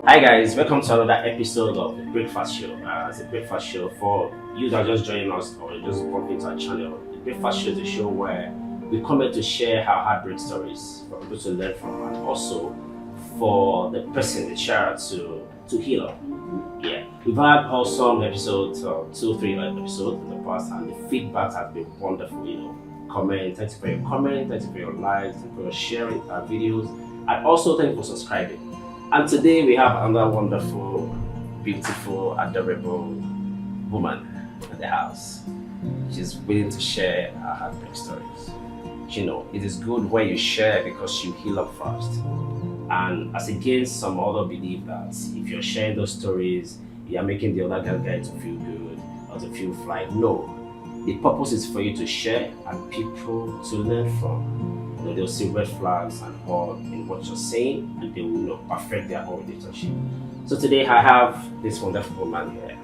Hi guys, welcome to another episode of the Breakfast Show. It's a breakfast show for you that are just joining us or just popping into our channel. The Breakfast Show is a show where we come here to share our heartbreak stories for people to learn from and also for the person, the sharer, to heal up. Yeah, we've had awesome episodes, 2-3 episodes in the past, and the feedback has been wonderful. Comment, thank you for your comment, thank you for your likes, thank you for your sharing our videos, and also thank you for subscribing. And today we have another wonderful, beautiful, adorable woman in the house. She's willing to share her heartbreak stories. It is good when you share because you heal up first. And as against some other belief that if you're sharing those stories, you're making the other guy to feel good or to feel fly. No. The purpose is for you to share and people to learn from. They'll see red flags and all in what you're saying, and they will perfect their own relationship. So today I have this wonderful woman here.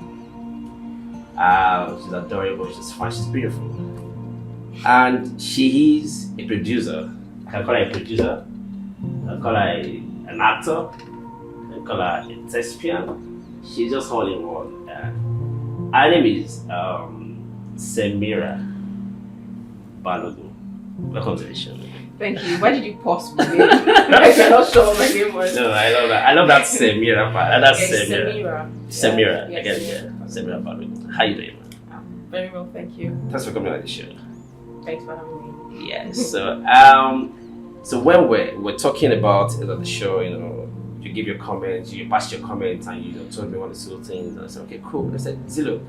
She's adorable, she's fun, she's beautiful. And she is a producer. I can call her a producer, I can call her an actor, I can call her a thespian. She's just all in one. Her name is Semira Balogun. Welcome to the show. Thank you. Why did you pause for me? I cannot show what my name was. No, I love that. I love that Semira part. That's Semira. Semira. Yeah, Again, Semira. yeah. Semira Balogun. How you doing, man? Very well, thank you. Thanks for coming on the show. Thanks for having me. Yeah. So, so when we're talking about the show, you give your comments, you pass your comments, and you told me one or two things, and I said, okay, cool. I said, Zillow,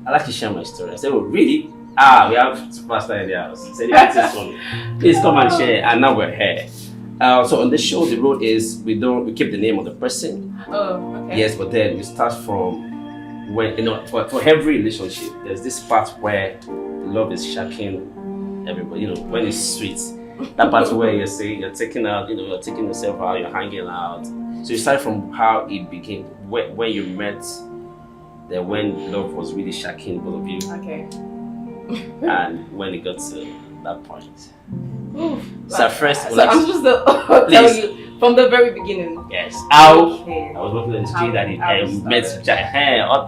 I'd like to share my story. I said, oh, really? We have Superstar in the house. Said, this one. Please come and share. And now we're here. So on the show, the rule is we keep the name of the person. Oh, okay. Yes, but then we start from when for every relationship, there's this part where love is shocking everybody. When it's sweet, that part where you're saying you're taking out, you're taking yourself out, you're hanging out. So you start from how it became when you met, then when love was really shocking both of you. Okay. And when it got to that point. Oof, So first, I'm supposed to tell you from the very beginning. Yes. How Okay. I was working in the street that How you you met started.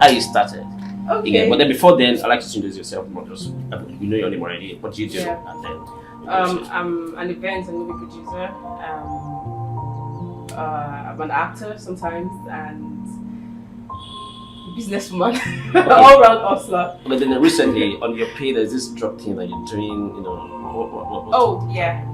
how you started. Okay. Yeah, but then before then, I like to introduce yourself more. Just you know your name already. What do you do? Yeah. And then I'm an event and movie producer. I'm an actor sometimes and businesswoman, all round hustler. But then recently on your page, there's this drug thing that you're doing. What Oh yeah.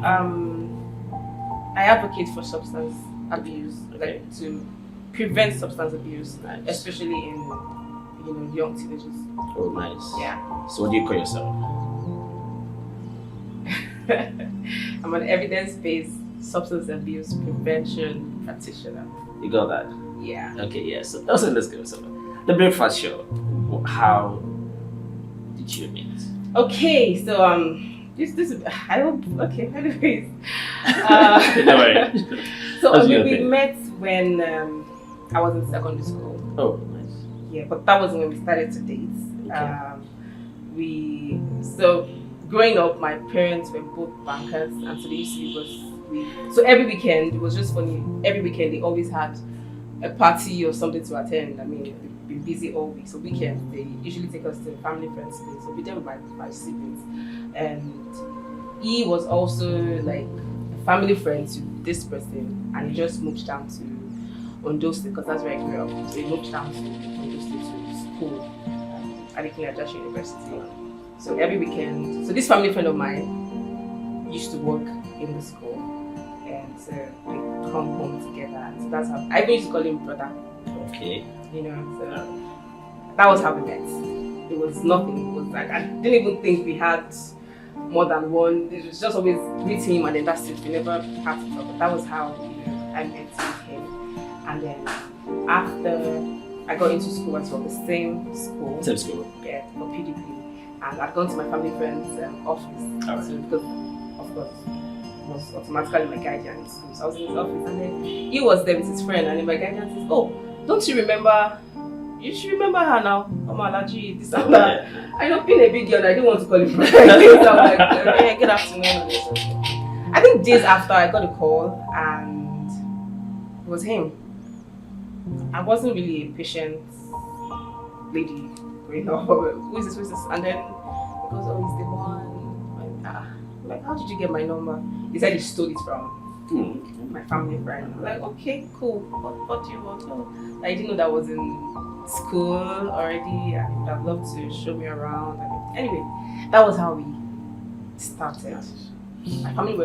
I advocate for substance abuse, Okay. like to prevent substance abuse, Nice. especially in young teenagers. Oh, nice. Yeah. So what do you call yourself? I'm an evidence-based substance abuse prevention practitioner. You got that? Yeah. Okay, yeah. So also let's go. So the breakfast show. How did you meet? Okay, so this is I hope okay. Anyways, Don't worry. so That's we okay. met when I was in secondary school. Oh, nice. Yeah, but that wasn't when we started to date. Okay. So growing up, my parents were both bankers, and so they used to leave us. So every weekend, it was just funny. Every weekend, they always had a party or something to attend. I mean, we've been busy all week, so weekends they usually take us to family friends' place. So we there with my siblings, and he was also like a family friend to this person, and he just moved down to Ondo State because that's where I grew up. So he moved down to Ondo State to school at Ajashi University. So every weekend, so this family friend of mine used to work in the school, and so we come home together. And so that's how I even used to call him brother. Okay. So that was how we met. It was nothing. It was like I didn't even think we had more than one. It was just always meet him and then that's it. We never had to talk. But that was how I met him. And then after I got into school as well, the same school. Same school. Yeah, for PDP. And I'd gone to my family friend's office. Alright. So because of course he was automatically my guardian in school. So I was in his office and then he was there with his friend and then my guardian says, oh, don't you remember? You should remember her now. Omalaji, this and that. I know being a big girl, I didn't want to call him. So I'm like, hey, good afternoon. I think days after I got a call and it was him. I wasn't really a patient lady growing up. Who is this? And then he goes, oh, he's the one. I'm like, how did you get my number? He said he stole it from my family friend. I'm like, okay, cool. What do you want? Oh, I didn't know that was in school already. I would have loved to show me around. Anyway, that was how we started. My family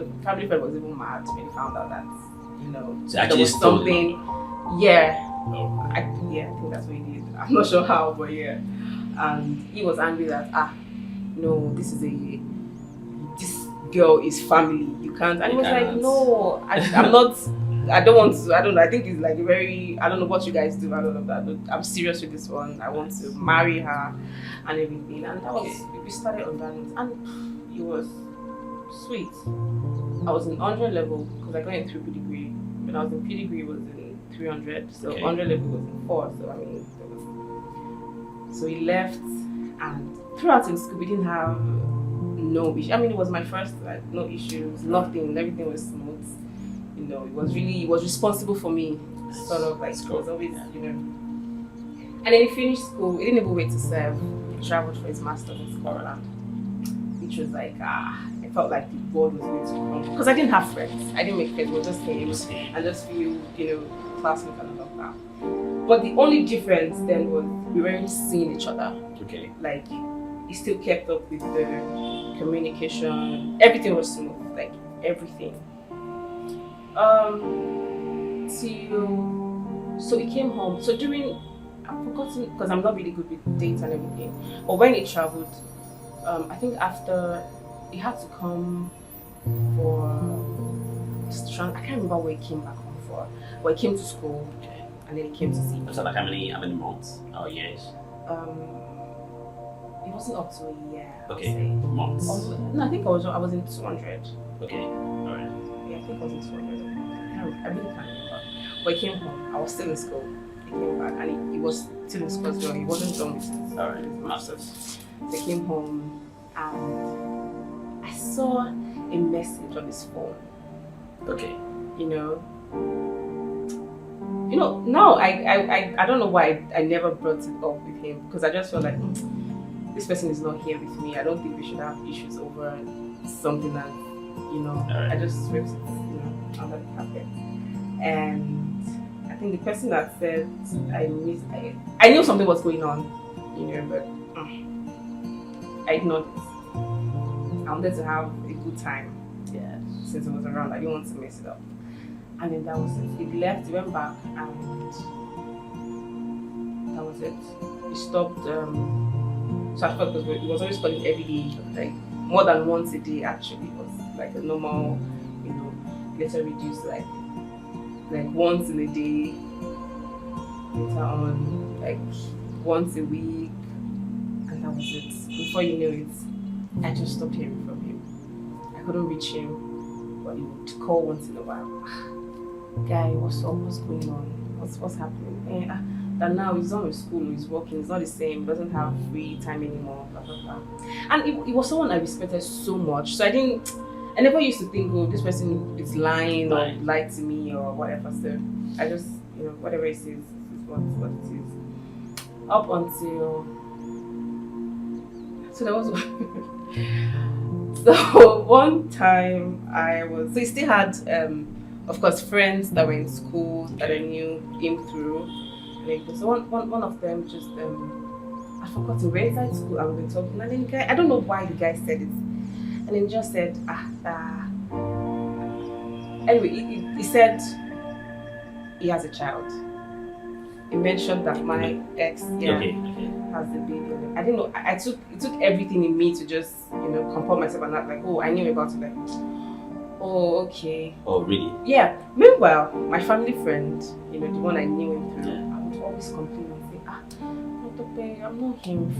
friend was even mad when he found out that, So actually there was stole something. it. Yeah. Oh. I think that's what he did. I'm not sure how, but yeah. And he was angry that no, this girl is family. You can't. And he was like, no, I'm not. I don't want to. I don't know. I think it's like very. I don't know what you guys do. I don't know that. I'm serious with this one. I want to marry her, and everything. And that was. We started on that, and it was sweet. I was in 100 level because I got in 3 degree. When I was in P degree, it was in 300. So 100 level was in 4. So I mean, so he left, and throughout in school we didn't have no issue. I mean, it was my first, like, no issues, nothing. Everything was smooth. He was responsible for me. Sort of like it was always, And then he finished school. He didn't even wait to serve. He traveled for his master's in Scotland, which was like I felt like the world was going to come because I didn't have friends. I didn't make friends. It was just him and just few, classmates and all of that. But the only difference then was we weren't seeing each other. Okay. Like he still kept up with the communication. Everything was smooth. Like everything. So he came home. So I've forgotten because I'm not really good with dates and everything. But when he traveled, I think after he had to come for I can't remember where he came back home for. But he came to school, and then he came to see me. So like how many months or years? It wasn't up to a year. Okay, months. No, I think I was in 200. Okay, alright. Yeah, I think I was in 200. I really can't remember. But he came home. I was still in school. He came back, and he was still in school as well. He wasn't done with his masters. So he came home, and I saw a message on his phone. Okay. Now I don't know why I never brought it up with him, because I just felt like this person is not here with me. I don't think we should have issues over something that, right. I just swept it, under the carpet. And I think the person that said I knew something was going on, but I ignored it. I wanted to have a good time. Yeah. Since it was around, I didn't want to mess it up. And then that was it. He left, he went back, and that was it. He stopped. So I thought he was always calling every day, like more than once a day. Actually, it was like a normal, later reduced like once in a day. Later on, like once a week, and that was it. Before you knew it, I just stopped hearing from him. I couldn't reach him, but he would call once in a while. Guy, what's up? What's going on? What's happening? That now he's not in school, he's working, it's not the same, he doesn't have free time anymore, blah, blah, blah. And he was someone I respected so much. So I never used to think, oh, this person is lying or lied to me or whatever. So I just, whatever he says is what it is. Up until, so there was so one time so he still had, of course, friends that were in school that I knew him through. So one of them just, I forgot to where inside school and we were talking, and then the guy, I don't know why the guy said it, and then he just said, anyway, he said he has a child. He mentioned that my ex has the baby. I didn't know, it took everything in me to just, comport myself and not like, oh, I knew about it, like, oh, okay. Oh, really? Yeah. Meanwhile, my family friend, the one I knew him through, I would always complain and say, I'm not hearing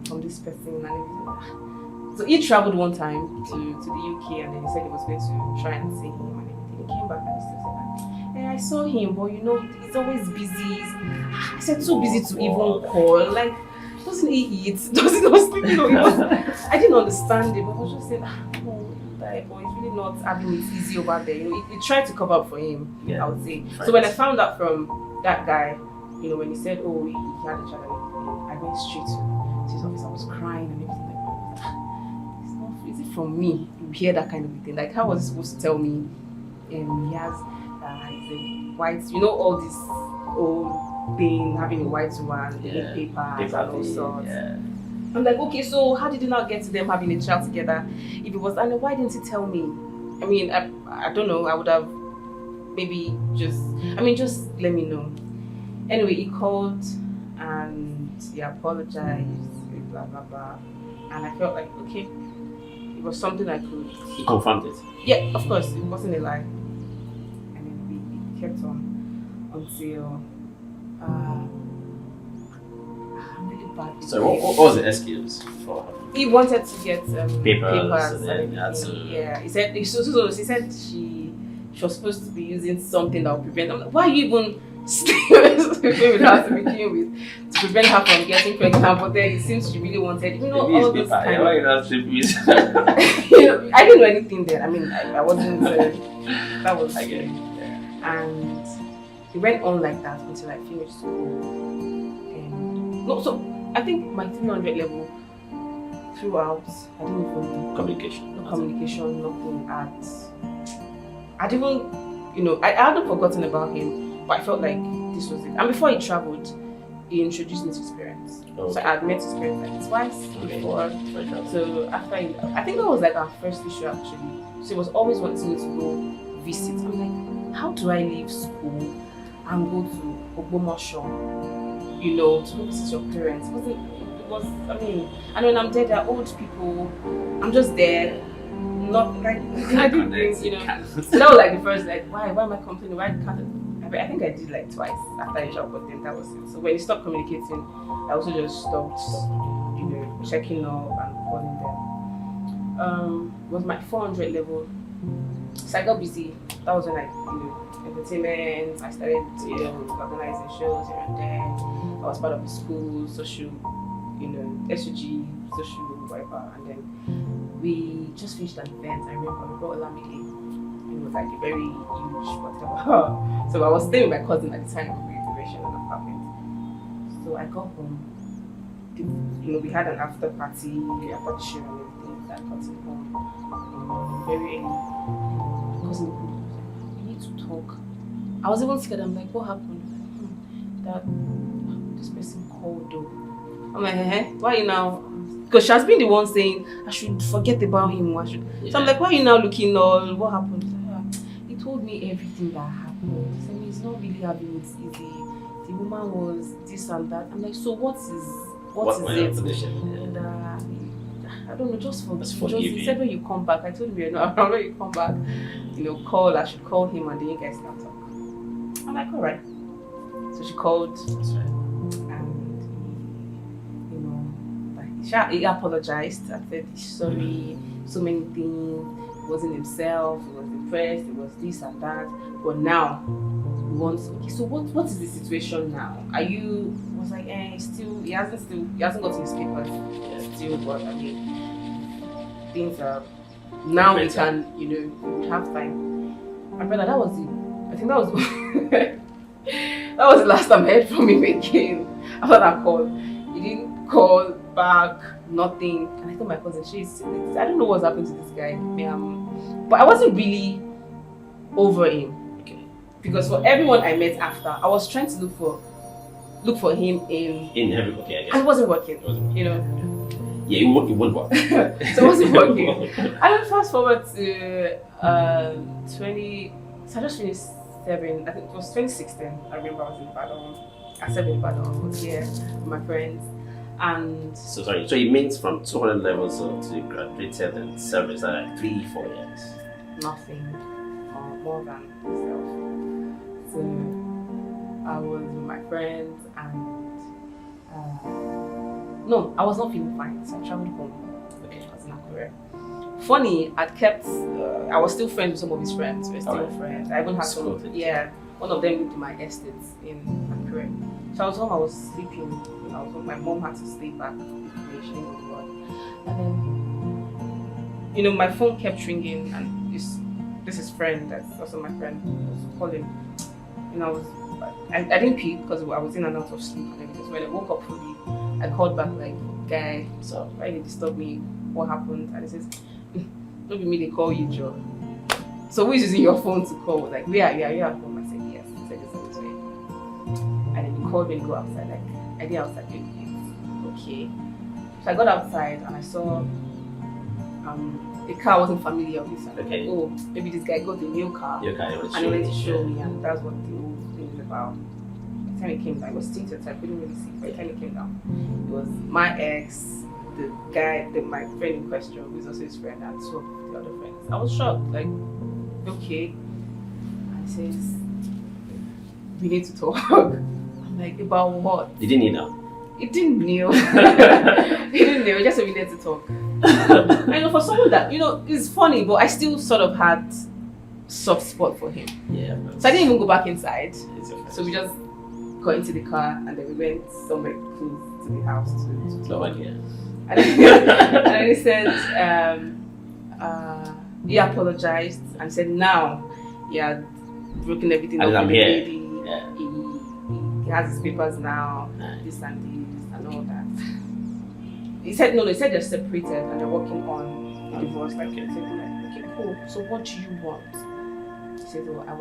from this person and everything. So he traveled one time to the UK, and then he said he was going to try and see him and everything. He came back and he still said, hey, I saw him, but he's always busy. I said, too busy to even call. Like, doesn't he eat? Doesn't he sleep? I didn't understand it, but I was just saying, but he's really not having it easy over there. He tried to cover up for him, I would say. Right. So when I found out from that guy, you know, when he said, oh, he had a child, I went straight to his office. I was crying and everything. Like, it's not, is it from me? You hear that kind of thing. Like, how was he supposed to tell me? He has, he's a white, you know, all this old thing, having a white one, papers and all sorts. Yeah. I'm like, okay, so how did you not get to them having a child together? If it was, and why didn't he tell me? I mean, I don't know. I would have maybe just let me know. Anyway, he called and he apologized, blah blah blah, and I felt like, okay, it was something I could. He confirmed it. Yeah, of course, it wasn't a lie. And then we kept on until. I'm really bad. So what was the excuse for her? He wanted to get papers and then had to... Yeah, he said. So she said she was supposed to be using something that would prevent. I'm like, why are you even sleeping with her to begin with to prevent her from getting pregnant? But then it seems she really wanted, you know, all this kind of. Why you not sleeping with? You know, I didn't know anything then. I mean, I wasn't. That was. I get it. And it went on like that until I finished school. And no, so I think my 300 level throughout, I didn't even communication. No communication, nothing. I didn't, you know, I hadn't forgotten about him, but I felt like this was it. And before he traveled, he introduced me to his parents. Okay. So I had met his parents like twice before. So after, I think that was like our first issue actually. So he was always wanting me to go visit. I'm like, how do I leave school and go to Ogbomosho, you know, to go visit your parents? I mean, and when I'm there, they're old people. I'm just there, not like I didn't think, you know. So that was like the first, like, why am I complaining? Why can't I think I did like twice after I job, but then that was it. So when he stopped communicating, I also just stopped, you know, checking up and calling them. It was my 400 level. So I got busy. That was when I, you know, entertainment. I started, you know, organizing shows here and there. I was part of the school, social, you know, SUG, social, whatever. And then we just finished an event. I remember we brought Olamide. It was like a very huge whatever. So I was staying with my cousin at the time of the renovation of the apartment. So I got home. You know, we had an after party after the show and everything. So I got to home very early. Cousin was like, we need to talk. I was even scared. I'm like, what happened? That this person called though. I'm like, why you now? Because she has been the one saying I should forget about him. Yeah. So I'm like, why are you now looking all? What happened? He told me everything that happened. He said he's not really having it easy. The woman was this and that. I'm like, so what is it? And I don't know, just forgive. He said when you come back, I told him you're not around. When you come back, you know, I should call him and then you guys can talk. I'm like, all right. So she called. That's right. He apologized. I said he's sorry, so many things. He wasn't himself, he was depressed, it was this and that. But now he wants, okay, so what is the situation now? Are you was like, he hasn't gotten his papers still, but I mean things are now we can, you know, we would have time. My brother, that was that was the last time I heard from him again after that call. He didn't call back, nothing. And I told my cousin, I don't know what's happened to this guy. But I wasn't really over him. Okay. Because for everyone I met after, I was trying to look for him in every, okay, I guess. And it wasn't working. You know. Yeah, it won't work. So it wasn't working. And then fast forward to so I just finished 7, I think it was 2016. I remember I was in Ibadan. I said in Ibadan, I was here with my friends. And so it means from 200 levels to you graduated and service at like 3-4 years. Nothing, more than myself. So I was with my friends and no, I was not feeling fine, so I traveled home. Okay, I was in Akure. Funny, I was still friends with some of his friends. We're still friends. I even had some. Yeah, one of them lived in my estate in Akure. So I was home. I was sleeping. I was home. My mom had to stay back. And then, you know, my phone kept ringing, and this is friend that's also my friend was calling. And I was back. I didn't pee because I was in and out of sleep and everything. So when I woke up fully, I called back like, guy, so why did you disturb me? What happened? And he says, don't be me, they call you Joe. So who is using your phone to call? Like, yeah, you're at home. I said, yes. He said, this way. And then he called me to go outside. Like, I did outside. Okay. So I got outside and I saw the car wasn't familiar with me. Okay. Oh, maybe this guy got a new car. Your guy And he went to show me, and that's what the whole thing is about. By the time he came down, I was tinted, so I couldn't really see. By the time he came down, it was my ex, the guy, my friend in question, who is also his friend, and two of the other friends. I was shocked, like, okay. And he says, we need to talk. I'm like, about what? Did he kneel down? He didn't kneel. He didn't kneel, he just said we need to talk. I know for someone that, it's funny, but I still sort of had soft spot for him. Yeah. So I didn't even go back inside. Okay. So we just got into the car and then we went somewhere close to the house to No talk. idea. And then he said, he apologized and said now he had broken everything And up I'm with the here. lady. Yeah. He has his papers now, Nice. this and all that. He said no, he said they're separated and they're working on the divorce. Like, Okay. he said, okay, cool. So what do you want? He said, oh, I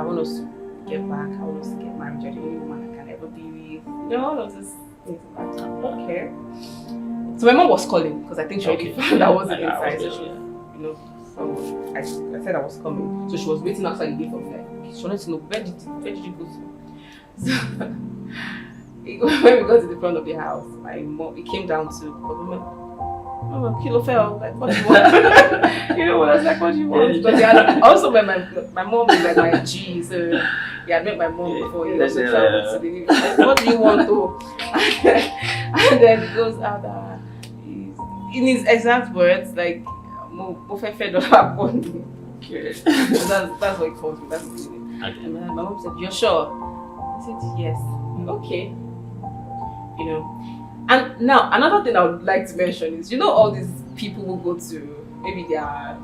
want us to get back. I want us to get married. You're the only woman I can ever be with. All of this things like that. Okay. So my mom was calling because I think she already found I wasn't inside. So she was, I said I was coming. So she was waiting outside the gate for me. Like, she wanted to know where did you go to? So when we got to the front of the house, my mom, it came down to, Mama, kilo fell. Like, what do you want? I was like, what do you want? But also my mom is like my G, so he had met my mom before. He also traveled to the like, what do you want to? And then he goes out in his exact words, like, okay. That's what he told me. That's what he did. Okay. And my mom said, you're sure? I said, yes. Okay. And now another thing I would like to mention is, all these people who go to, maybe they are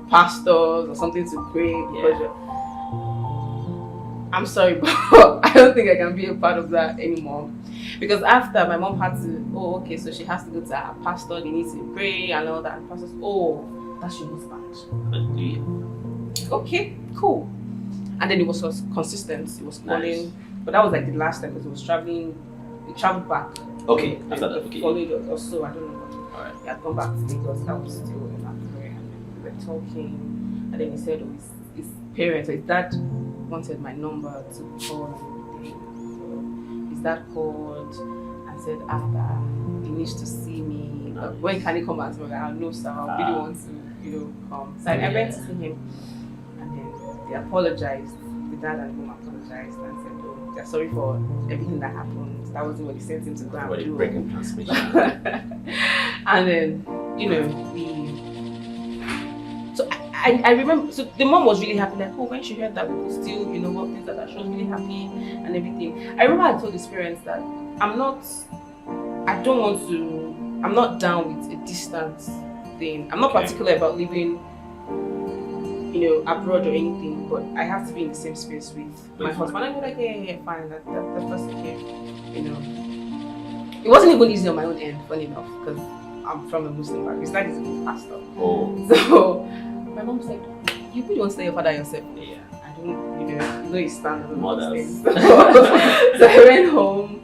pastors or something to pray because I'm sorry, but I don't think I can be a part of that anymore. Because after my mom had to, so she has to go to her pastor, they need to pray and all that. And pastors, that's your husband. Okay, cool. And then it was consistent, it was calling. Nice. But that was like the last time because he was traveling, he traveled back. Okay, after that, okay. Followed us or so, I don't know what. Alright. He had gone back to Lagos, that was still in Akure, and we were talking. And then he said, his parents, his dad wanted my number to call and everything. So his dad called and said after he needs to see me. Nice. When can he come out? So I was like, no, sir, I really want to, come. So I went to see him and then they apologized. The dad and mom apologized and said, they're sorry for everything that happened. That wasn't what he sent him to go and do. Breaking transmission. And then, so I remember, so the mom was really happy, like, when she heard that we could still, work things like that, she was really happy and everything. I remember I told his parents that I'm not down with a distance thing. I'm not particular about living, abroad or anything, but I have to be in the same space with my husband. And I'm like, yeah, fine, that's okay, It wasn't even easy on my own end, funny enough, because I'm from a Muslim background. His dad is a pastor. So my mom said, you really want to tell your father yourself? Yeah. I don't, you stand on mothers. So I went home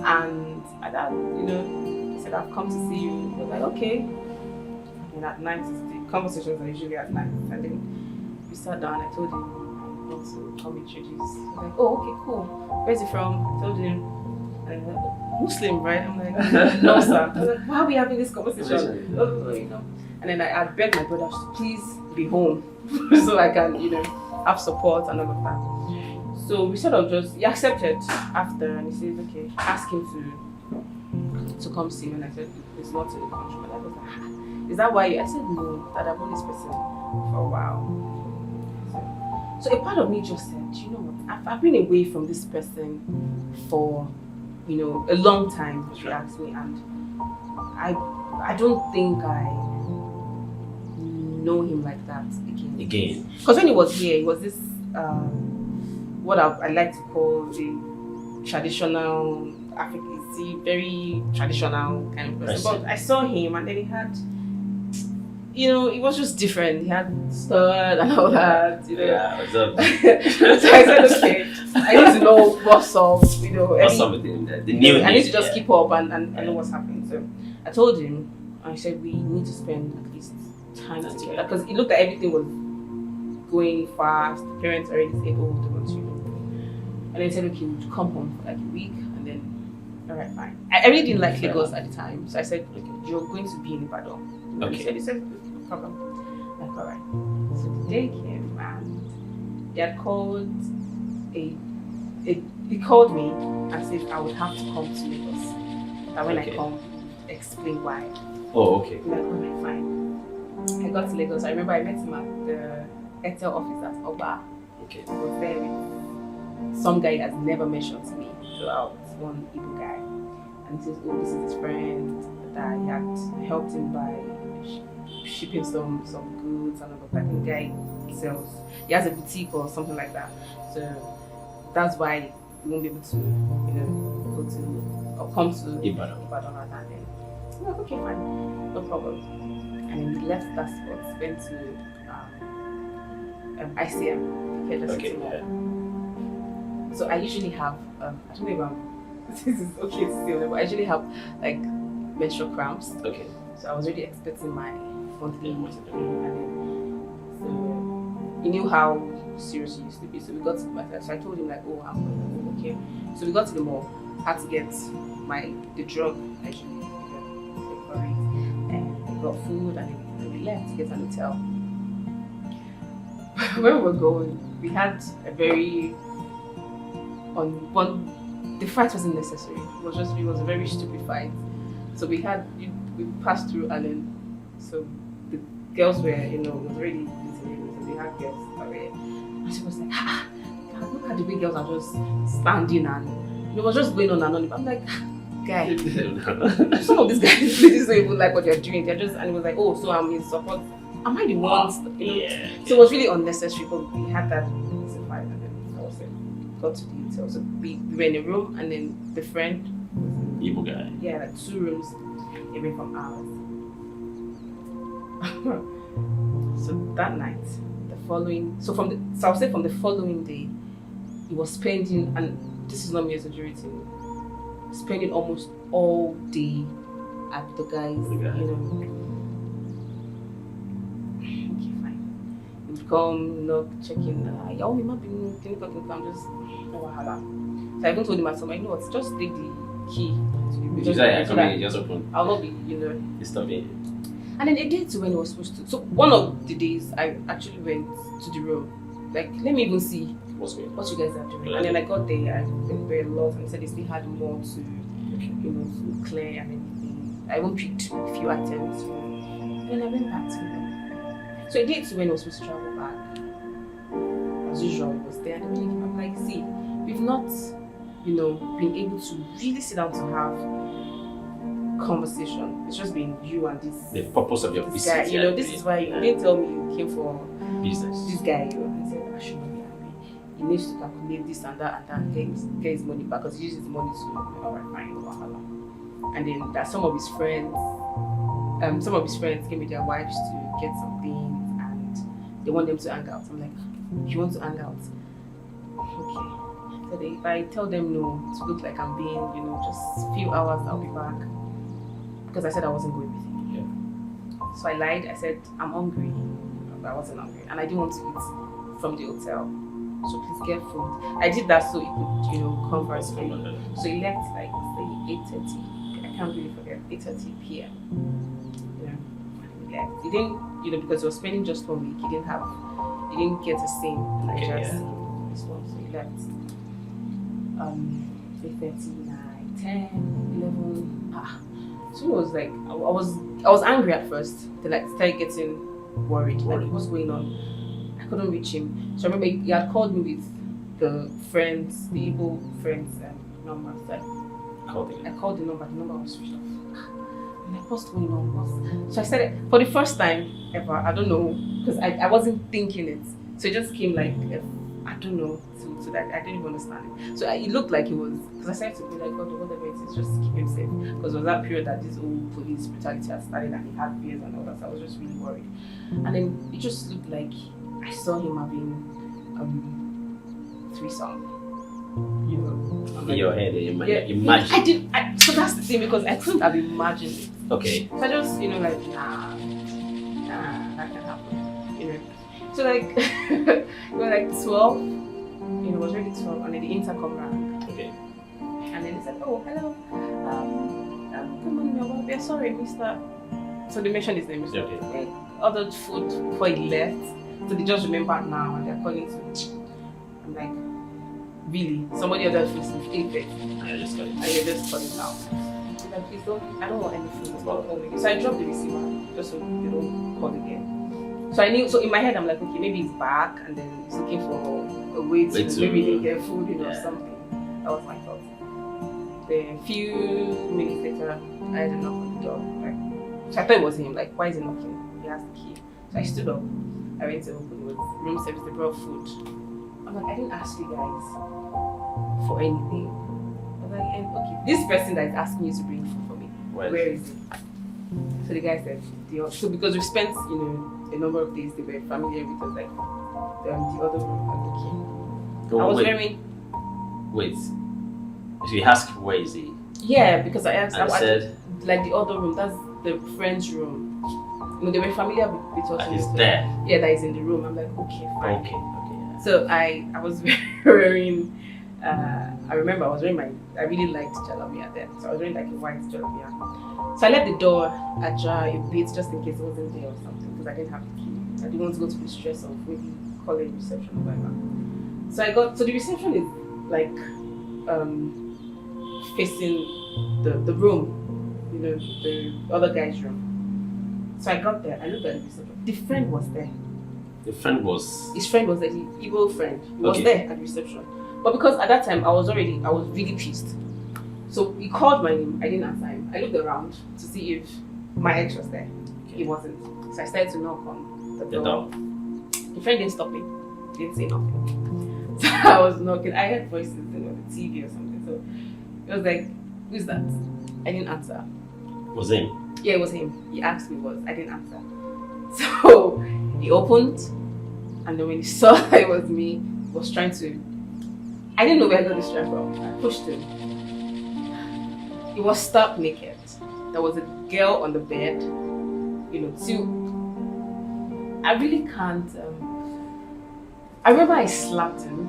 and my dad, he said, I've come to see you. I was like, okay. And at night, the conversations are usually at night. And then we sat down, I told him, I want to come introduce. He was like, okay, cool. Where's he from? I told him, Muslim, right? I'm like, no, sir. I was like, why are we having this conversation? And then I begged my brother to please be home so I can, have support and all of that. So we sort of he accepted after and he said, okay, ask him to come see me. And I said, it's not in the country. And I was like, is that why? I said, no, that I've known this person for a while. So a part of me just said, you know what, I've been away from this person for, a long time, if you ask me, and I don't think I know him like that again. Because when he was here, he was this what I like to call the traditional African, very traditional kind of person. But I saw him, and then he had, it was just different. He had stud and all that, Yeah, what's up? So I said, okay, I need to know what's up, What's up with the new I need to just keep up and know what's happening. So I told him, I said, we need to spend at least time together, because it looked like everything was going fast. The parents already able to want to, and then he said, okay, we'll come home for like a week, and then, all right, fine. I really didn't like Lagos at the time, so I said, okay, you're going to be in Ibadan. Okay. He said, no problem. Like, all right. So the day came, and they had called he called me and said I would have to come to Lagos. That when I come, explain why. Oh, okay. I'm like, all right, fine. I got to Lagos. I remember I met him at the Airtel office at Oba. Okay. He was there with some guy that's never mentioned to me throughout, one Igbo guy. And he says, oh, this is his friend that he had helped him by shipping some goods and all of that. I think the guy sells, he has a boutique or something like that. So that's why we won't be able to, go to or come to Ibadan at that day. I'm like, okay, fine, no problem. And then we left that spot, went to ICM, City Mall. So I usually have, I don't know if this is okay to say, but I usually have like menstrual cramps. Okay. So I was already expecting my monthly, and then so he knew how serious it used to be. So we got to my first. So I told him like, oh, I'm okay. So we got to the mall, had to get the drug actually for it, and I got food, and we left to get an hotel. When we were going, we had a very the fight wasn't necessary. It was a very stupid fight. So we passed through, and then so the girls were was already listening, so they had girls already. And she was like, look at the way girls are just standing, and it was just going on and on. I'm like, guy, some of these guys don't even like what they're doing. They're just, and it was like, oh, so I'm in support. Am I the ones? Yeah. So it was really unnecessary, but we had that fight, and then I was like, got to the hotel. So we were in a room, and then the friend, Igbo guy. yeah, like 2 rooms away from ours. So that night, I'll say from the following day, he was spending, and this is not me exaggerating, spending almost all day at the guys, Okay, fine. He would come, checking, y'all may not be I'm just, no wahala. So I even told him at some, what, just take the key. Just open. I'll not be, Disturbing. And then a day to when he was supposed to. So one of the days I actually went to the room. Like, let me even see what you guys are doing. And then I got there, I went very a lot, and said they still had more to, to clear and everything. I even picked a few items. And then I went back to them. So a day to when he was supposed to travel back. As usual, he was there. And then I'm like, see, we've not, been able to really sit down to have conversation. It's just been you and this. The purpose of your visit. Guy, this is why you didn't tell me you came for business. This guy, and said, I should not be angry. He needs to calculate this and that and get his money back, because he uses his money to alright, fine, and then that some of his friends came with their wives to get some things, and they want them to hang out. I'm like, if you want to hang out, okay. So if I tell them no, to look like I'm being, just few hours, I'll be back. Because I said I wasn't going with him. Yeah. So I lied. I said I'm hungry, but I wasn't hungry, and I didn't want to eat from the hotel. So please get food. I did that so he could, converse with me. So he left like say 8:30. I can't really forget 8:30 p.m. He left. He didn't, because he was spending just 1 week. He didn't get a same Nigerian scene this one, so he left. 8:30, 9, 10, 11. So it was like I was angry at first. Then I started getting worried. Like, what's going on? I couldn't reach him. So I remember he had called me with the Igbo friends number. So I called the number. The number was switched off. I'm like, what's going on? So I said it for the first time ever. I don't know, because I wasn't thinking it. So it just came like a I don't know, to that I didn't even understand it. So it looked like it was, because I said to be like, God, whatever it is, just keep him safe. Because it was that period that this old police brutality had started and he had fears and all that. So I was just really worried. And then it just looked like I saw him having threesome. You know, in your head, imagine. So that's the thing, because I couldn't have imagined it. Okay. So I just, like, nah, that can happen. So like, it was like 12, it was really 12, and then the intercom rang. Okay. And then they said, oh, hello, come on, we are sorry, Mr. So they mentioned his name, Mr. Okay. Like, ordered food before he left, so they just remembered now, and they're calling to. I'm like, really? Somebody ordered food since 8:30? I just got it. And you're just calling now. Like, please don't, I don't want any food, it's not calling. So I dropped the receiver, just so they don't call again. So I knew, so in my head I'm like, okay, maybe he's back and then he's looking for a way to maybe they get food, or something. That was my thought. Then a few minutes later, I had a knock on the door. Like, so I thought it was him. Like, why is he knocking? He has the key. So I stood up. I went to open the room service. They brought food. I'm like, I didn't ask you guys for anything. I was like, okay, this person that is asking you to bring food for me, where is he? So the guy said, so because we spent, a number of days, they were familiar with us, like the other room. Okay. I was wearing. Wait. So you asked where is he? Yeah, because I asked. I said, like the other room. That's the friend's room. They were familiar with us. He's there. Yeah, that is in the room. I'm like, okay, fine. Okay. Yeah. So I was wearing. I remember I was wearing I really liked jalabia then. So I was wearing like a white jalabia. So I left the door ajar a bit just in case it wasn't there or something, because I didn't have the key. I didn't want to go to the stress of maybe calling reception or whatever. So the reception is like facing the room, the other guy's room. So I got there, I looked at the reception. The friend was there. The friend was? His friend was there, the evil friend. He was there at the reception. But because at that time I was really pissed. So he called my name, I didn't answer him. I looked around to see if my ex was there. He wasn't. So I started to knock on the door. The friend didn't stop me. He didn't say nothing. So I was knocking. I heard voices on the TV or something. So it was like, who's that? I didn't answer. Was him? Yeah, it was him. He asked me what. I didn't answer. So he opened, and then when he saw that it was me, he was trying to. I didn't know where I got this strength from. I pushed him. He was stark naked. There was a girl on the bed, too. I really can't. I remember I slapped him.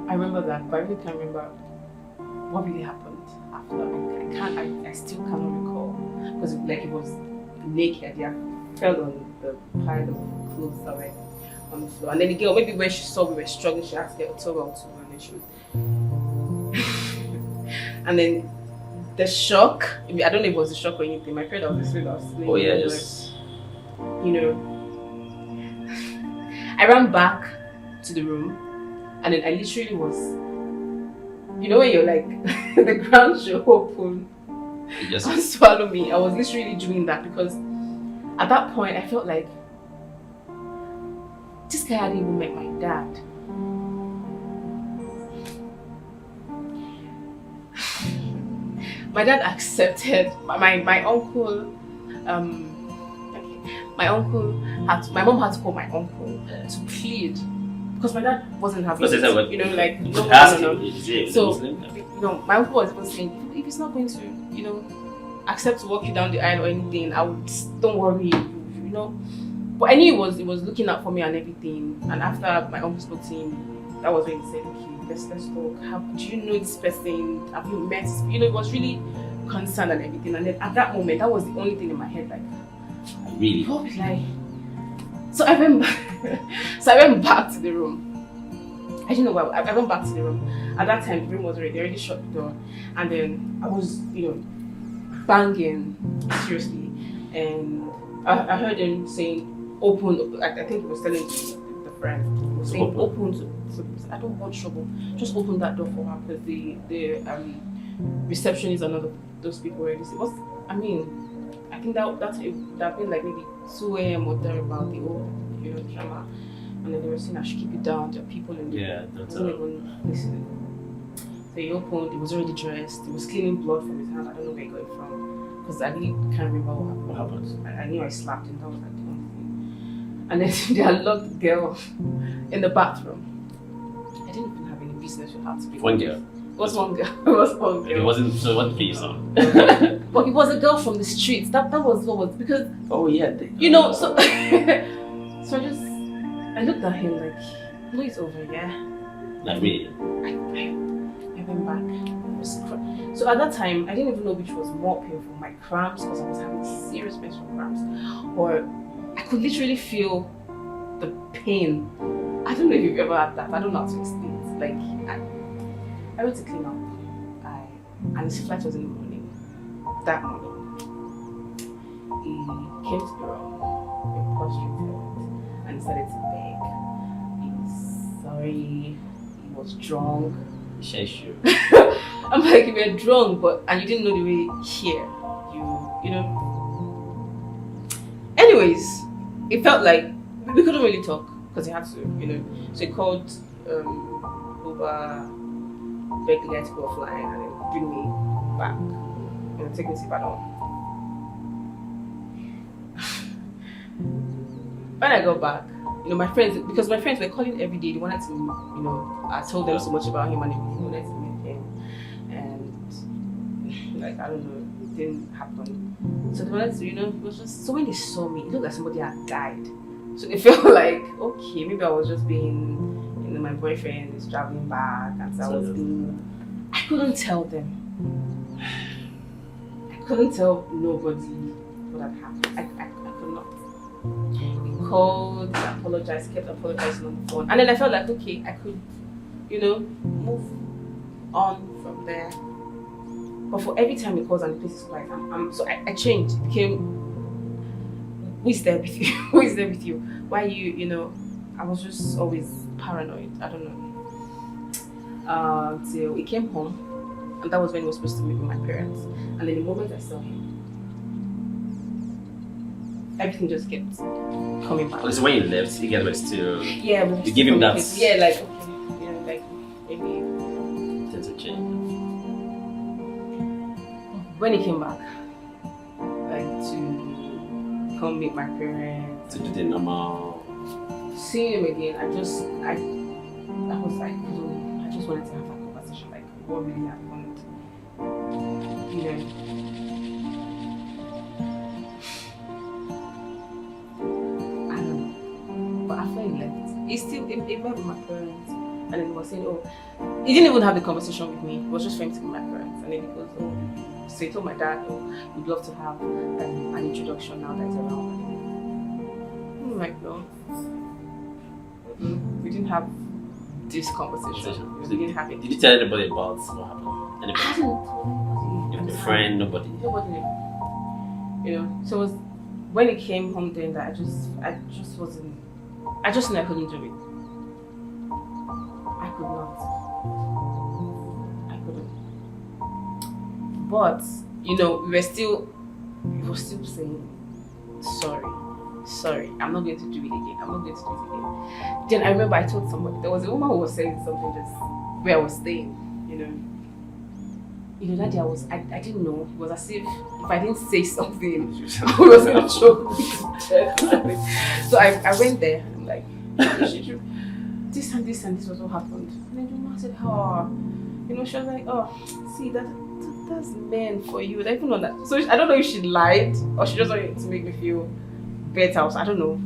I remember that, but I really can't remember what really happened after that. I still cannot recall, because like it was naked. Yeah, fell on the pile of clothes that were on the floor. And then the girl, maybe when she saw we were struggling, she asked to get a towel too, and then she was. And then the shock, I don't know if it was a shock or anything. My parents was asleep. Oh yeah, yes. I ran back to the room, and then I literally was, when you're like, the ground should open and swallow me. I was literally doing that, because at that point I felt like this guy hadn't even met my dad. My dad accepted. My uncle. My mom had to call my uncle to plead, because my dad wasn't having it. No. So my uncle was even saying, if he's not going to, accept to walk you down the aisle or anything, don't worry, But I knew it was looking out for me and everything. And after my uncle spoke to him, that was when he said, okay, let's talk. Do you know this person? Have you met? It was really concerned and everything. And then at that moment, that was the only thing in my head, like, really? So I went back to the room. I didn't know why. I went back to the room. At that time, the room was already. They already shut the door, and then I was, banging seriously, and I heard him saying, "Open." I think he was telling the friend. He was saying, "Open." So I don't want trouble. Just open that door for her, because the receptionist and all those people already said. I think that would have been like maybe 2 a.m. or thereabout, the whole drama. And then they were saying I should keep it down. There are people in there. Yeah, that's Don't even listen. So he opened, he was already dressed, he was cleaning blood from his hand. I don't know where he got it from. Because I really can't remember what happened. I knew I slapped him, that was like the only thing. And then they had locked the girl in the bathroom. I didn't even have any business with her to be one girl. It was one girl. It was one girl. It wasn't, so what did you son? But it was a girl from the streets. That was what was, because Oh yeah. you know, so so I looked at him like, no, it's over, yeah. Like me. I went back. It was so at that time, I didn't even know which was more painful, my cramps, because I was having serious menstrual cramps, or I could literally feel the pain. I don't know if you've ever had that. I don't know how to explain it. Like, I went to clean up, and his flight was in the morning. That morning, he came to the room, he prostrated, and he started to beg. He's sorry, he was drunk. Sure. I'm like, you were drunk, and you didn't know the way here. You know. Anyways, it felt like we couldn't really talk because he had to, you know. So he called Uber, begged the guy to go flying, and then bring me back. You know, take me to Ibadan. When I got back, you know, my friends, because my friends were calling every day, they wanted to, you know, I told them so much about him and everything, wanted to meet him, and like, I don't know, it didn't happen. So they wanted to, you know, it was just, so when they saw me, it looked like somebody had died. So they felt like, okay, maybe I was just being, you know, my boyfriend is traveling back, and so I was being, I couldn't tell them. I couldn't tell nobody what had happened. I could not. He called, he apologized, kept apologizing on the phone. And then I felt like, okay, I could, you know, move on from there. But for every time he calls and the place is quiet, so I changed. It became, who is there with you? Who is there with you? Why you know, I was just always paranoid. I don't know. Till he came home. And that was when he was supposed to meet with my parents. And then the moment I saw him, everything just kept coming back. So when you left, you guys were still... Yeah, we you give him that... Yeah, like, okay, you know, like, maybe... Things will change. When he came back, like, to come meet my parents... To do the normal... Seeing him again, I was like, I just wanted to have a conversation, like, what really happened. You know, I don't know, but after he left, he met with my parents, and then he was saying, oh, he didn't even have the conversation with me, it was just for him to meet my parents, and then he goes, oh, so he told my dad, oh, we'd love to have an introduction now that he's around. I'm like, no, we didn't have this conversation. We didn't have it. Did you tell anybody about what happened? Anybody? I hadn't told anybody. Your friend, nobody. Nobody knew. You know, so it was when he came home doing that, I just wasn't. I just knew I couldn't do it. I could not. I couldn't. But you know, we were still saying sorry. I'm not going to do it again. I'm not going to do it again. Then I remember I told somebody, there was a woman who was saying something just where I was staying, you know. You know, that day I didn't know. It was as if I didn't say something, I was going to choke me. So I went there and I'm like, this and this and this was what happened. And then the woman said, oh, you know, she was like, oh, see, that's men for you. I even know that. So I don't know if she lied or she just wanted to make me feel better. I don't know.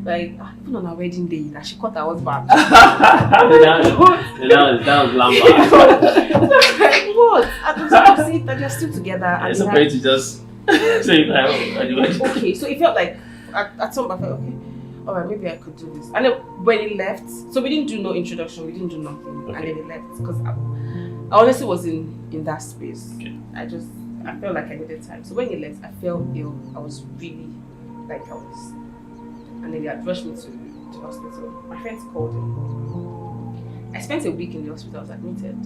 Like, even on our wedding day, that she caught her husband. that was lamba. Like, what? And so see that they're still together. And it's okay to just say okay, so it felt like at some point I felt, okay, alright, maybe I could do this. And then when he left, so we didn't do no introduction, we didn't do nothing. Okay. And then he left because I honestly was in that space. Okay. I felt like I needed time. So when he left, I felt ill. I was really like I was. And then they had rushed me to the hospital. My friends called him. I spent a week in the hospital. I was admitted.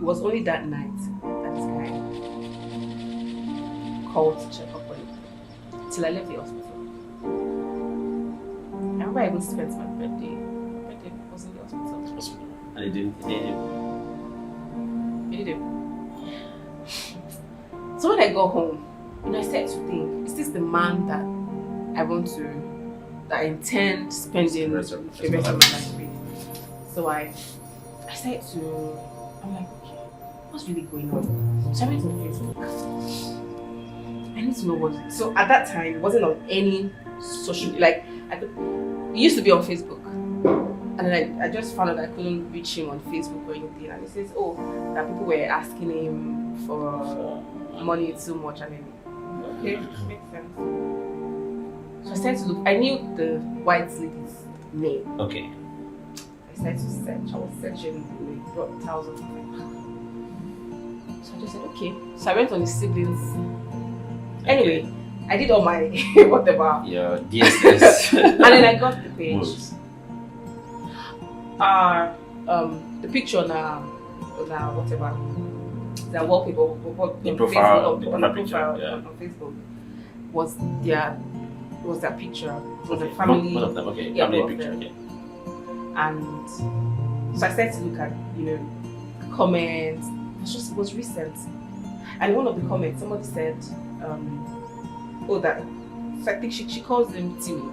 It was only that night that this guy called to check up on me. Till I left the hospital. I remember I even spent my birthday. My birthday was in the hospital. And it didn't. It did. So when I got home, I started to think, is this the man that I intend spending the rest of my life with? So I started to, I'm like, okay, what's really going on? So I went on Facebook. I need to know what. So at that time, it wasn't on any social, like, it used to be on Facebook. And then I just found out I couldn't reach him on Facebook or anything. And he says, oh, that people were asking him for money too much. And then, okay, makes sense. So I started to look. I knew the white lady's name. Okay. I started to search. I was searching, like, brought thousands of things. So I just said, okay. So I went on his siblings. Anyway, okay. I did all my whatever. Yeah, DSS. And then I got the page. The picture on whatever, the wallpaper, the profile, on Facebook was their picture. It was a family. Both of them, okay. Yeah, Family picture, okay. And so I started to look at, comments. It was recent. And one of the comments, somebody said, so I think she calls him Timmy.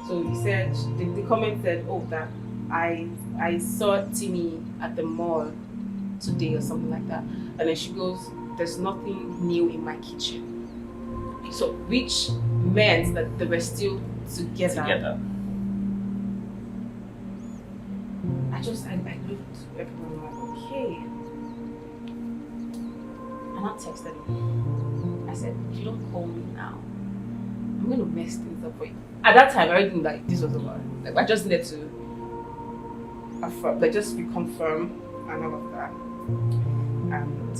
So he said, the comment said, that I saw Timmy at the mall today or something like that. And then she goes, there's nothing new in my kitchen. So which meant that they were still together. I looked everyone like, okay. And I texted him. I said, if you don't call me now, I'm gonna mess things up for you. At that time, I already knew like this was over. Like, I just needed to affirm, like just reconfirm and all of that. And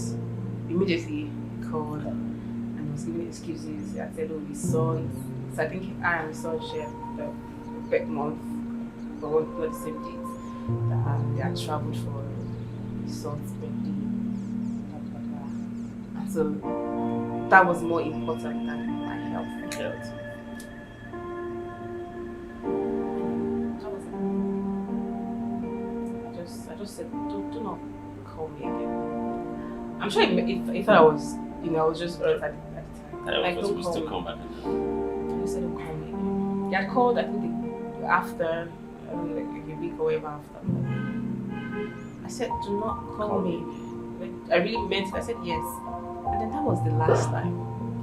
immediately he called and was giving excuses. I said, oh, his son. So I think I and his son shared the birth month, but not the same date. That they had traveled for his son's birthday. And so that was more important than my health. I just said, do not call me again. I'm sure he thought I was, I was just hurt at the time. Like, don't call me. Come back. He said, don't call me again. He had called, I think, after, like a week or whatever after. I said, do not call me. Like, I really meant it. I said, yes. And then that was the last time.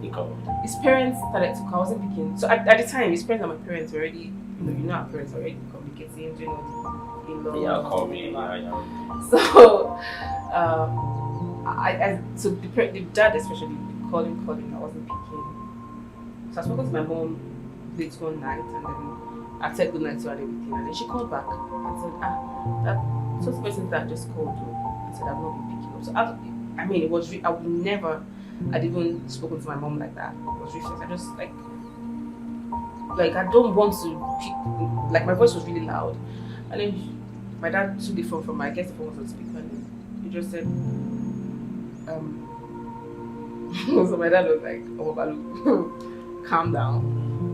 He called. His parents started to call. I wasn't picking. So at the time, his parents and my parents were already, our parents are already communicating, doing all the in-laws. Yeah, call me. So, so the dad especially calling, I wasn't picking. So I spoke to my mom late one night, and then I said good night to her and everything, and then she called back and said, that so the person that just called you. I said, I've not been picking up. So it was I would never. I'd even spoken to my mom like that. It was reflex. I just like I don't want to pick, like my voice was really loud, and then my dad took the phone from I guess the phone was on speaker, and he just said, so my dad was like, oh Balu, calm down,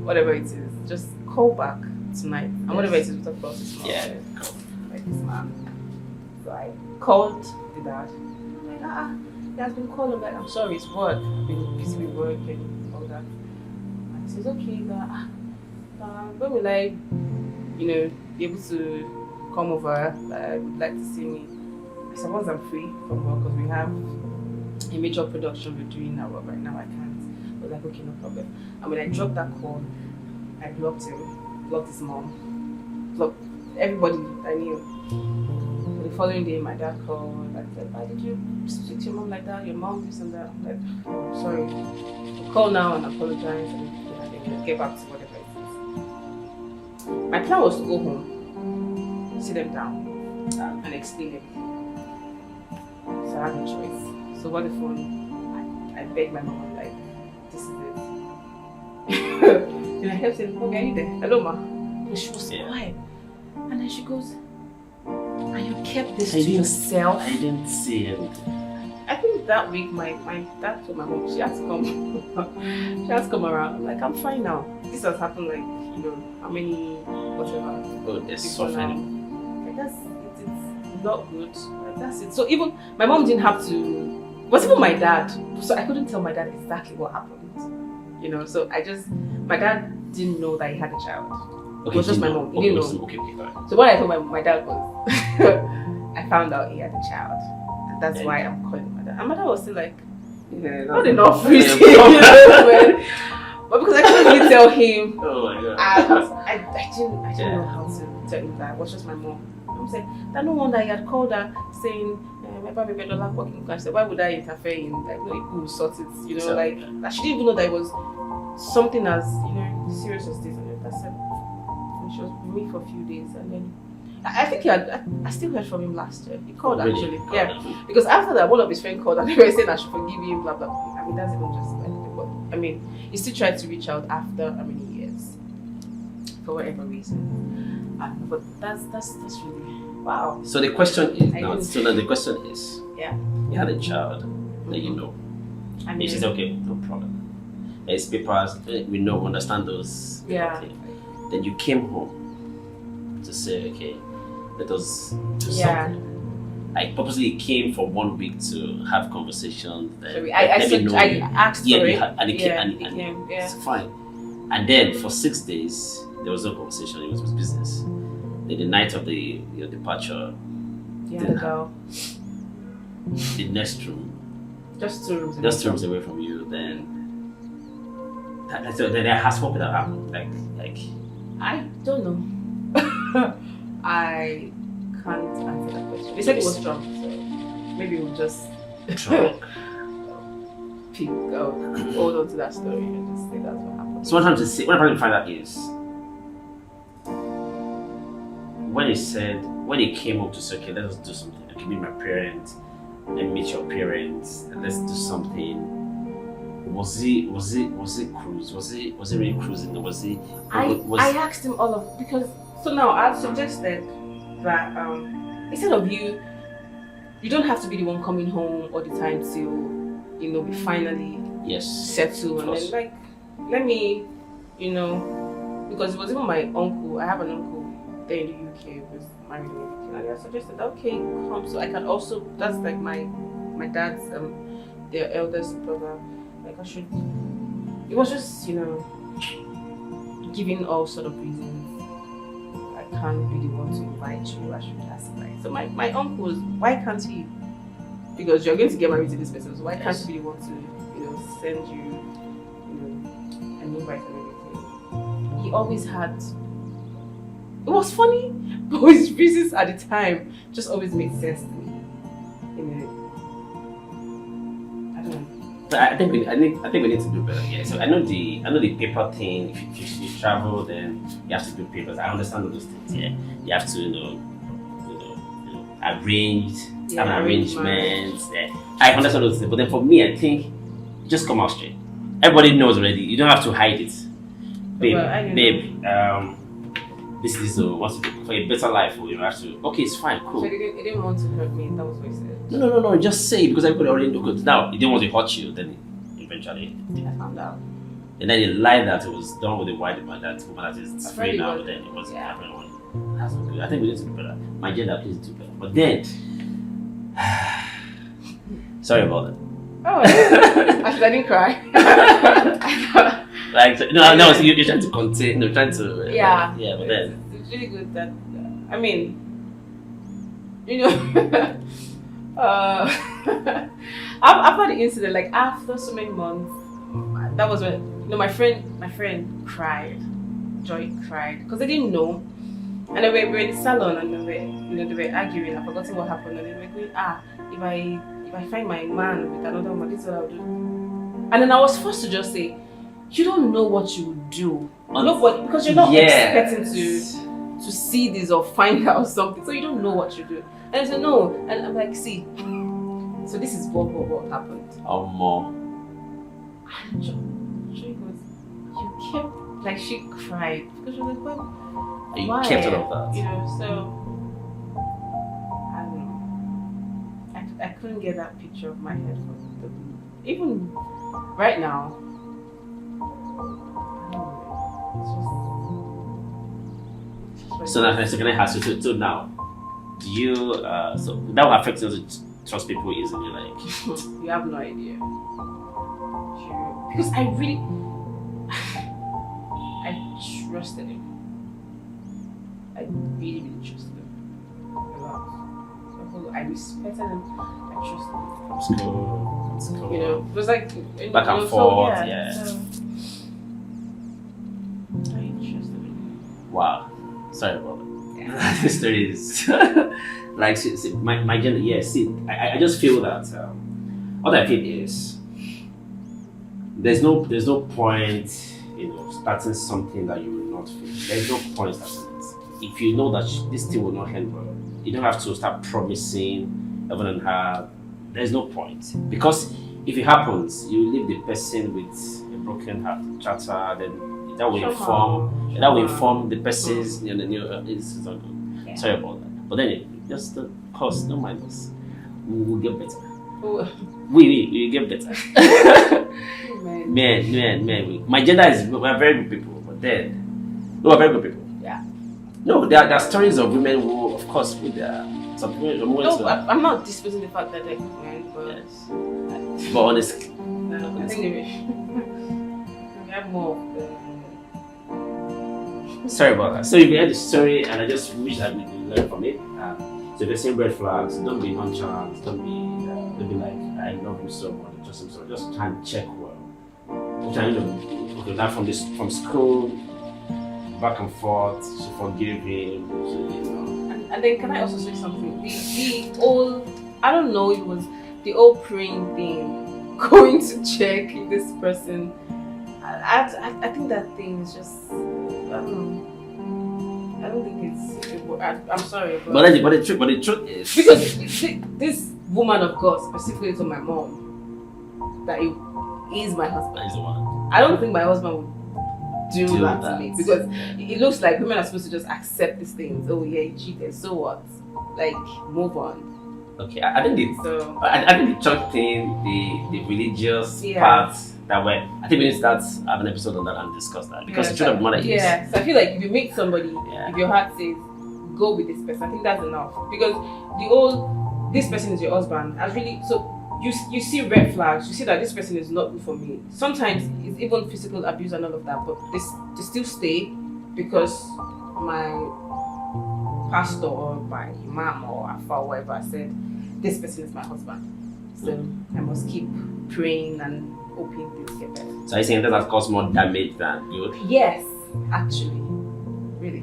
whatever it is, just call back tonight, and whatever it is we talk about this morning. Yeah, like this man. So I called the dad. I'm like, he has been calling, like, I'm sorry, it's work. I've been busy with work and all that. And he says, okay, when will I, be able to come over? I would like to see me. I said, once I'm free from work, because we have a major production we're doing now, but right now I can't. I was like, okay, no problem. And when I dropped that call, I blocked him, blocked his mom, blocked everybody I knew. The following day, my dad called and said, why did you speak to your mom like that? Your mom, this and that. I'm like, oh, sorry. I'll call now and apologize and get back to whatever it is. My plan was to go home, sit them down, and explain everything. So I had no choice. So on the phone, I begged my mom, like, this is it. And I kept saying, okay, are you there? Hello, ma. And she was quiet. And then she goes, and you kept this to yourself? I didn't see it. I think that week my dad told my mom she had to come. She had to come around. I'm like, I'm fine now. This has happened like, how many whatever. Oh, there's suffering. Like it's not good. Like, that's it. So even my mom didn't have to. It was even my dad. So I couldn't tell my dad exactly what happened. So my dad didn't know that he had a child. Okay, it was just my mom. He didn't know. Okay, fine. So what I told my dad was, I found out he had a child. And that's why I'm calling my dad. And my dad was still like, not enough reason. But because I couldn't really tell him. Oh my God. I didn't know how to tell him that. It was just my mom. I'm saying that no wonder he had called her saying, I said, why would I interfere in like no people will sort it, like that she didn't even know that it was something as serious as this. And that's it. And she was with me for a few days, and then I think I still heard from him last year. He called actually, yeah, because after that one of his friends called and they were saying I should forgive him, blah blah blah. I mean that's even just like, but I mean he still tried to reach out after how many years for whatever reason. But that's really wow. So the question is now. So now the question is, yeah, you had a child that you know. I mean, she said, okay, no problem. It's papers. We know, understand those. Yeah. Okay. Then you came home to say, okay, let us do something. I purposely came for 1 week to have conversations. I asked for it. And it came. Yeah. It's fine. And then for 6 days, there was no conversation. It was business. Then the night of the departure, the girl. The next room, just 2 rooms. Just 2 rooms away from you. Then there has what that happened. Like I don't know. I can't answer that question. They said it was drunk, so maybe we'll just drunk. Hold on to that story and just say that's what happened. So what I'm trying to find out is when he came up to say, okay, let's do something. I can meet my parents, and meet your parents, and let's do something. Was he cruise? Was he really cruising? I asked him all of because so now I suggested that instead of you don't have to be the one coming home all the time till we finally settle and then like let me because it was even my uncle. I have an uncle there in the UK who's married and everything, and I suggested okay come so I can also that's like my dad's their eldest brother. Like I should. It was just giving all sort of reasons. I can't really want to invite you. I should ask right. So my uncle was why can't he? Because you're going to get married to this person, so why can't he really want to send you an invite and everything? He always had. It was funny, but his reasons at the time just always made sense to me. I don't know. I think we need to do better. Yeah. So I know the paper thing. If you travel, then you have to do papers. I understand all those things. Yeah, you have to arrange, have an arrangement. Yeah. I understand those things. But then for me, I think just come out straight. Everybody knows already. You don't have to hide it, babe. This is for a better life. You have to. Okay, it's fine, cool. So he didn't want to hurt me. That was what he said. No. Just say it because everybody already knows. Good. Now he didn't want to hurt you. Then eventually, I found out. And then he lied that it was done with the white woman that is free now. But then it wasn't happening. That's not good. I think we need to do better. My gender, please do better. But then, sorry about that. Oh, I didn't cry. Like no. So you're trying to contain. You're trying to. Yeah. But then it's really good that I mean, after the incident, like after so many months, that was when my friend cried. Joy cried because they didn't know, and they were in the salon and they were arguing. I've forgotten what happened, and they were going, if I find my man with another woman, this is what I'll do. And then I was forced to just say, you don't know what you would do. Nobody, because you're not expecting to see this or find out something, so you don't know what you do. And I said no, and I'm like, see, so this is what happened. Oh, mom. And she goes, you kept like she cried because she was like, well, why? You kept all of that. So I don't know. I couldn't get that picture of my head from even right now. So now, so can I ask you? So now, do you? So that will affect you to trust people easily, like. You have no idea. Because I really, I trusted him. I really trusted him a lot. I respected him. I trusted him. From school. You know, it was like back and forth. Yeah. So, I trusted him. Wow. Sorry about that. Yeah. This story is like see, my gender. Yeah. See, I just feel that what I feel is there's no point, you know, starting something that you will not finish. There's no point starting it if you know that this thing will not end well. You don't have to start promising heaven and earth. There's no point, because if it happens, you leave the person with a broken heart, chatter. Then that will inform the person's you know it's not good. Yeah. Sorry about that. But then just pause, don't mind us. We'll get better. We get better. Man. My gender is we're very good people, but then we're very good people. Yeah. No, there are stories of women who, of course, with some women. No, I'm not disputing the fact that they're good men, but yes. But honestly, I think we have more of the. Sorry about that. So if you heard the story, and I just wish that we could learn from it. So if you're seeing red flags, don't be nonchalant. Don't be like, I love you so much, trust him so. Just try and check well. Try and okay, that from school, back and forth. To forgive him. To, you know. And then can I also say something? The old, I don't know, it was the old praying thing, going to check if this person. I think that thing is just. I don't think it's. I'm sorry, but the truth is because this woman of God specifically told my mom that he is my husband. He's the one. I don't think my husband would do that to me, because it looks like women are supposed to just accept these things. Oh yeah, he cheated. So what? Like move on. Okay, I think the church thing, the religious part. That way, I think we need to start have an episode on that and discuss that, because the truth of the matter is. Yeah, so I feel like if you meet somebody, if your heart says go with this person, I think that's enough, because this person is your husband. I really you see red flags, you see that this person is not good for me. Sometimes it's even physical abuse and all of that, but they still stay because my pastor or my imam or afa or whatever said this person is my husband. So I must keep praying and hoping things get better. So are you saying that has caused more damage than good? Yes, actually, really.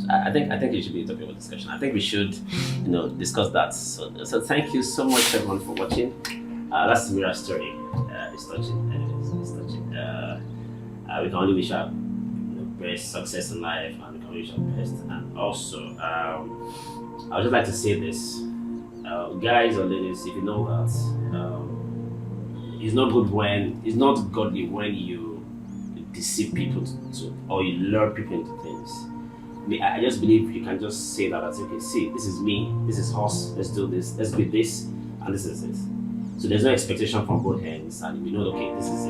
I think it should be a topic of discussion. I think we should, discuss that. So thank you so much everyone for watching. That's Semira's story. It's touching. Anyways, it's touching. We can only wish her best success in life, and we can wish her best. And also, I would just like to say this, guys or ladies, if you know that. It's not godly when you deceive people or you lure people into things. I just believe you can just say that as okay, see, this is me, this is us, let's do this, let's be this, and this is it. So there's no expectation from both ends, and we know okay, this is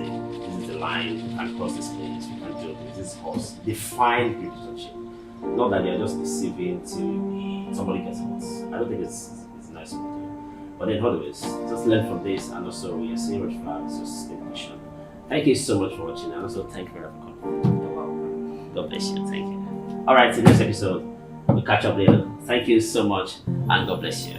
the line, we can cross this place, we can do this is us. Define relationship. Not that they're just deceiving to somebody gets hurt. I don't think it's nice of them. But then anyways, just learn from this, and also we are seeing red flags, just stay patient. Thank you so much for watching, and also thank you for coming. You're welcome. God bless you, thank you. Alright, so next episode, we'll catch up later. Thank you so much, and God bless you.